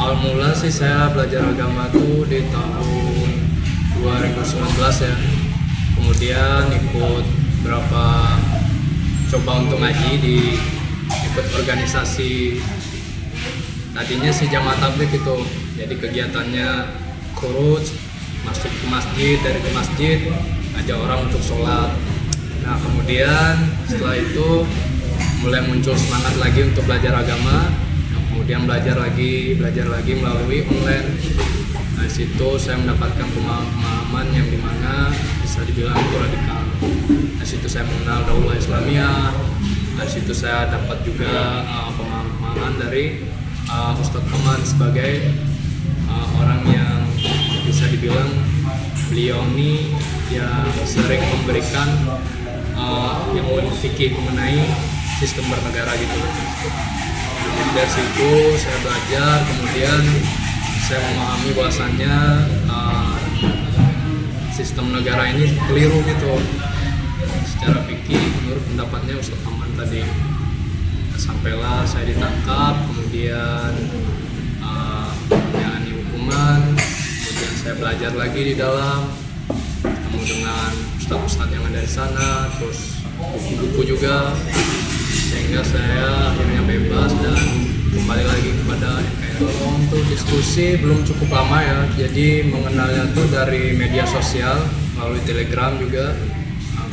Awal mula sih saya belajar agama tuh di tahun 2019 ya. Kemudian ikut berapa coba untuk ngaji di ikut organisasi. Tadinya sih jamaah tabligh itu. Jadi kegiatannya khuruj, masuk ke masjid, dari ke masjid ajak orang untuk sholat. Nah kemudian setelah itu mulai muncul semangat lagi untuk belajar agama. Kemudian belajar lagi melalui online. Nah, di situ saya mendapatkan pemahaman yang dimana bisa dibilang itu radikal. Di situ saya mengenal Daulah Islamiyah. Di situ saya dapat juga pemahaman dari Ustadz Aman sebagai orang yang bisa dibilang beliau ini yang sering memberikan yang fikih mengenai sistem bernegara gitu. Jadi dari situ saya belajar, kemudian saya memahami bahwasannya sistem negara ini keliru gitu secara fikih menurut pendapatnya Ustadz Aman tadi. Sampailah saya ditangkap, kemudian menjalani hukuman, kemudian saya belajar lagi di dalam, ketemu dengan ustadz-ustadz yang ada di sana, terus buku-buku juga, sehingga saya akhirnya bebas dan kembali lagi kepada NKRI. Kalau untuk diskusi belum cukup lama ya, jadi mengenalnya tuh dari media sosial melalui Telegram juga,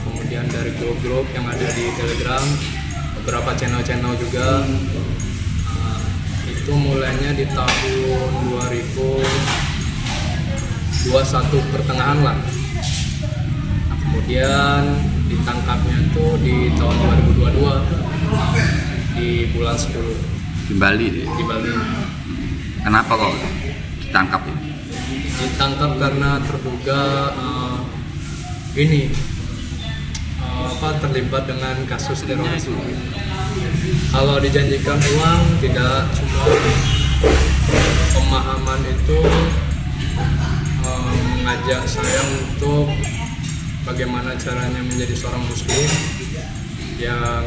kemudian dari grup-grup yang ada di Telegram, beberapa channel-channel juga. Itu mulainya di tahun 2021 pertengahan lah. Nah, kemudian ditangkapnya tuh di tahun 2022 di bulan 10 Di Bali. di Bali. Kenapa kok ditangkap ini? Ditangkap karena terduga terlibat dengan kasus terorisme. Kalau dijanjikan uang, tidak, cuma pemahaman itu mengajak saya untuk bagaimana caranya menjadi seorang muslim yang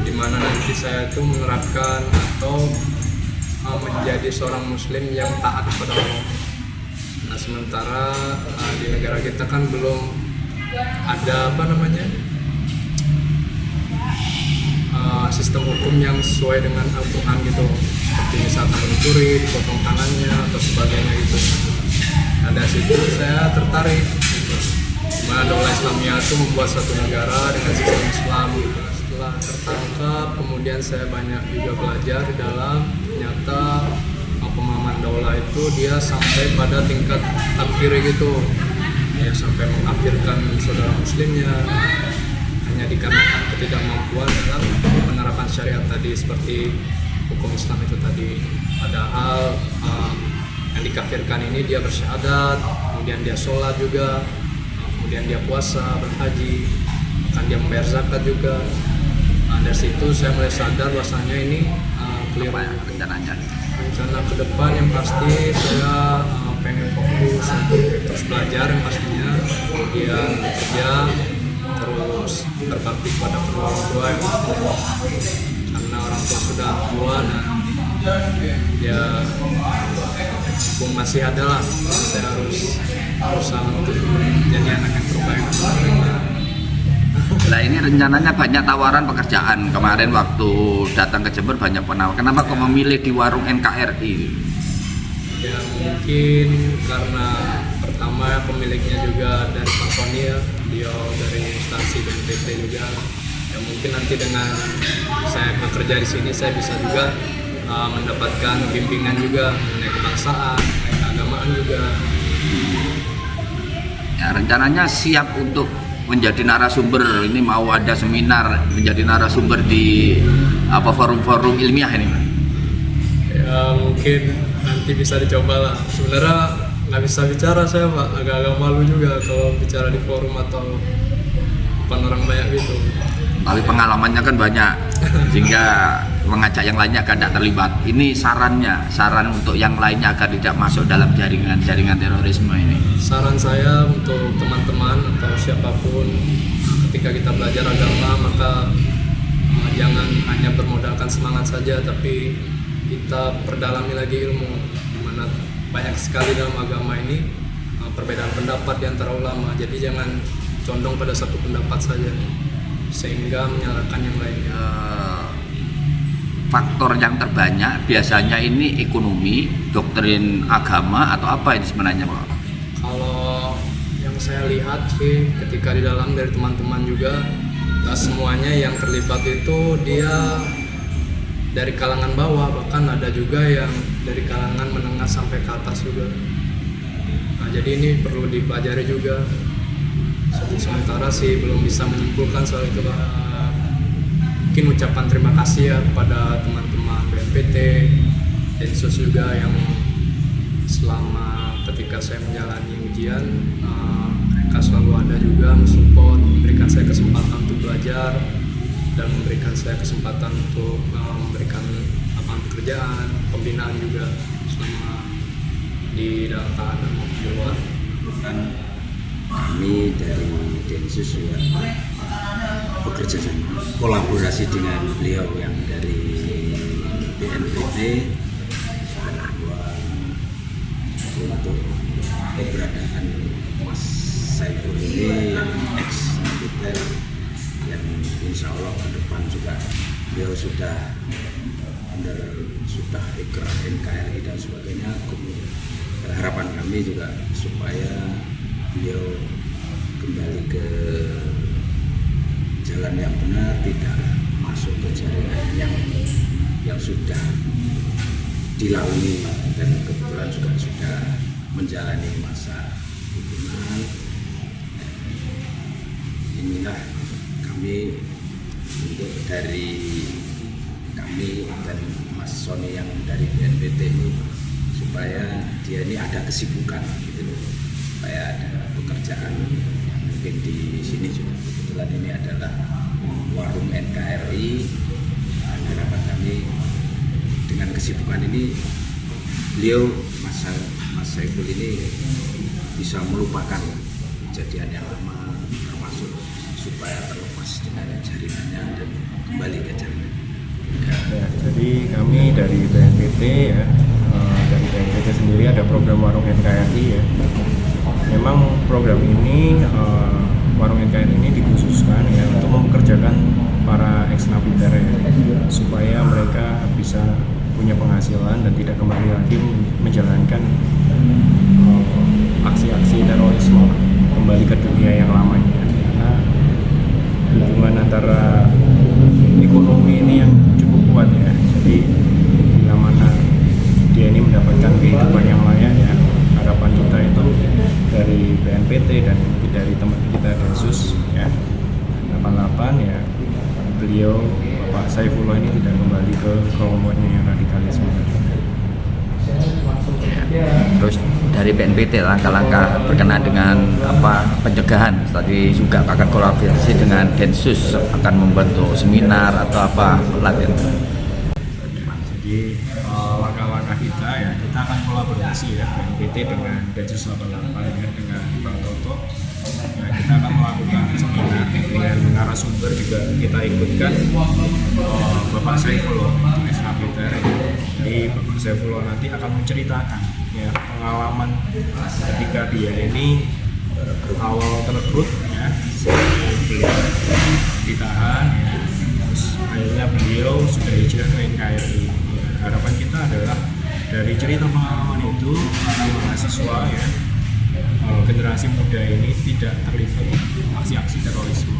dimana nanti saya itu menerapkan atau menjadi seorang muslim yang taat kepada Allah. Nah sementara di negara kita kan belum ada sistem hukum yang sesuai dengan Al-Quran gitu, seperti misalkan mencuri, dipotong tangannya atau sebagainya gitu. Nah dari situ saya tertarik gitu. Dimana Daulah Islamiyah itu membuat satu negara dengan sistem Islam gitu. Setelah tertangkap, kemudian saya banyak juga belajar di dalam, ternyata pemahaman Daulah itu dia sampai pada tingkat takfir gitu ya, sampai mengkafirkan saudara muslimnya hanya dikarenakan ketidakmampuan dalam penerapan syariat tadi, seperti hukum Islam itu tadi. Padahal yang dikafirkan ini dia bersyahadat, kemudian dia sholat juga, kemudian dia puasa, berhaji, bahkan dia membayar zakat juga. Nah, dari situ saya mulai sadar bahwasanya ini keliru. Rencana ke depan yang pasti saya pengen fokus untuk terus belajar yang pastinya, kemudian bekerja, terus berbakti kepada kedua orang tua yang pastinya, karena orang tua sudah tua dan ya pun masih ada lah, saya harus berusaha untuk jadi anak yang terbaik. Nah ini rencananya banyak tawaran pekerjaan. Kemarin waktu datang ke Jember banyak penawaran. Kenapa kok memilih di warung NKRI? Ya mungkin karena pertama pemiliknya juga dari Pak Sony ya, beliau dari instansi BNPB juga. Ya mungkin nanti dengan saya bekerja di sini saya bisa juga mendapatkan bimbingan juga mengenai kebangsaan, mengenai keagamaan juga. Ya, rencananya siap untuk menjadi narasumber, ini mau ada seminar menjadi narasumber di forum-forum ilmiah ini. Ya mungkin nanti bisa dicoba lah. Sebenarnya nggak bisa bicara saya Pak, agak-agak malu juga kalau bicara di forum atau depan orang banyak gitu. Tapi pengalamannya kan banyak, sehingga mengajak yang lainnya agar tidak terlibat. Ini saran untuk yang lainnya agar tidak masuk dalam jaringan terorisme ini. Saran saya untuk teman-teman atau siapapun, ketika kita belajar agama maka jangan hanya bermodalkan semangat saja, tapi kita perdalami lagi ilmu, dimana banyak sekali dalam agama ini perbedaan pendapat di antara ulama. Jadi jangan condong pada satu pendapat saja sehingga menyalahkan yang lainnya. Faktor yang terbanyak biasanya ini ekonomi, doktrin agama, atau apa ini sebenarnya Pak? Kalau yang saya lihat sih ketika di dalam dari teman-teman juga, tak semuanya yang terlibat itu dia dari kalangan bawah, bahkan ada juga yang dari kalangan menengah sampai ke atas juga. Nah, jadi ini perlu dipelajari juga. Sementara sih belum bisa menyimpulkan soal itu, Pak. Mungkin ucapan terima kasih ya kepada teman-teman BNPT, Densus juga yang selama ketika saya menjalani ujian mereka selalu ada juga mensupport, memberikan saya kesempatan untuk belajar dan memberikan saya kesempatan untuk memberikan lapangan pekerjaan, pembinaan juga selama di dalam tahanan maupun di luar. Kami dari Densus juga bekerja sama, kolaborasi dengan beliau yang dari BNPT bahwa untuk keberadaan Mas Saiful ini yang ex-militer yang insya Allah ke depan juga beliau sudah ikrar NKRI dan sebagainya. Harapan kami juga supaya beliau kembali ke jalan yang benar, tidak masuk ke jaringan yang sudah dilalui dan kebetulan juga sudah menjalani masa hukuman. Inilah kami untuk dari kami dan Mas Sony yang dari BNPT ini, supaya dia ini ada kesibukan gitu loh, supaya ada pekerjaan. Mungkin di sini juga kebetulan ini adalah warung NKRI. Harapan kami dengan kesibukan ini beliau Mas Saiful ini bisa melupakan kejadian yang lama, termasuk supaya terlepas dengan jaringannya dan kembali ke jaringan. Ya, jadi kami dari BNPT ya, dari BNPT sendiri ada program warung NKRI ya. Memang program ini warung NKRI ini dikhususkan ya untuk mempekerjakan para ex-napiter ya, supaya mereka bisa punya penghasilan dan tidak kembali lagi menjalankan aksi-aksi terorisme, kembali ke dunia yang lamanya. Karena hubungan antara ekonomi ini yang cukup kuat ya, jadi bila mana dia ini mendapatkan kehidupan yang layak ya, harapan kita itu dari BNPT dan dari teman kita Densus ya 88 ya, beliau Bapak Saifullah ini tidak kembali ke kelompoknya yang radikalisme. Terus dari BNPT langkah-langkah berkenaan dengan pencegahan, tadi juga akan kolaborasi dengan Densus, akan membentuk seminar atau apa pelatihan. Jadi langkah-langkah kita ya, kita akan kolaborasi ya BNPT dengan Densus 88 ya, dengan Bang Toto ya, kita akan melakukan seminar dengan narasumber juga kita ikutkan Bapak Saifullah ex-napiter. Jadi Bapak Saifullah nanti akan menceritakan ya pengalaman ketika dia ini awal terekrut ya, beliau ditahan ya, terus akhirnya beliau sudah hijrah ke NKRI. Harapan kita adalah dari cerita pengalaman itu para mahasiswa ya, generasi muda ini tidak terlibat aksi-aksi terorisme.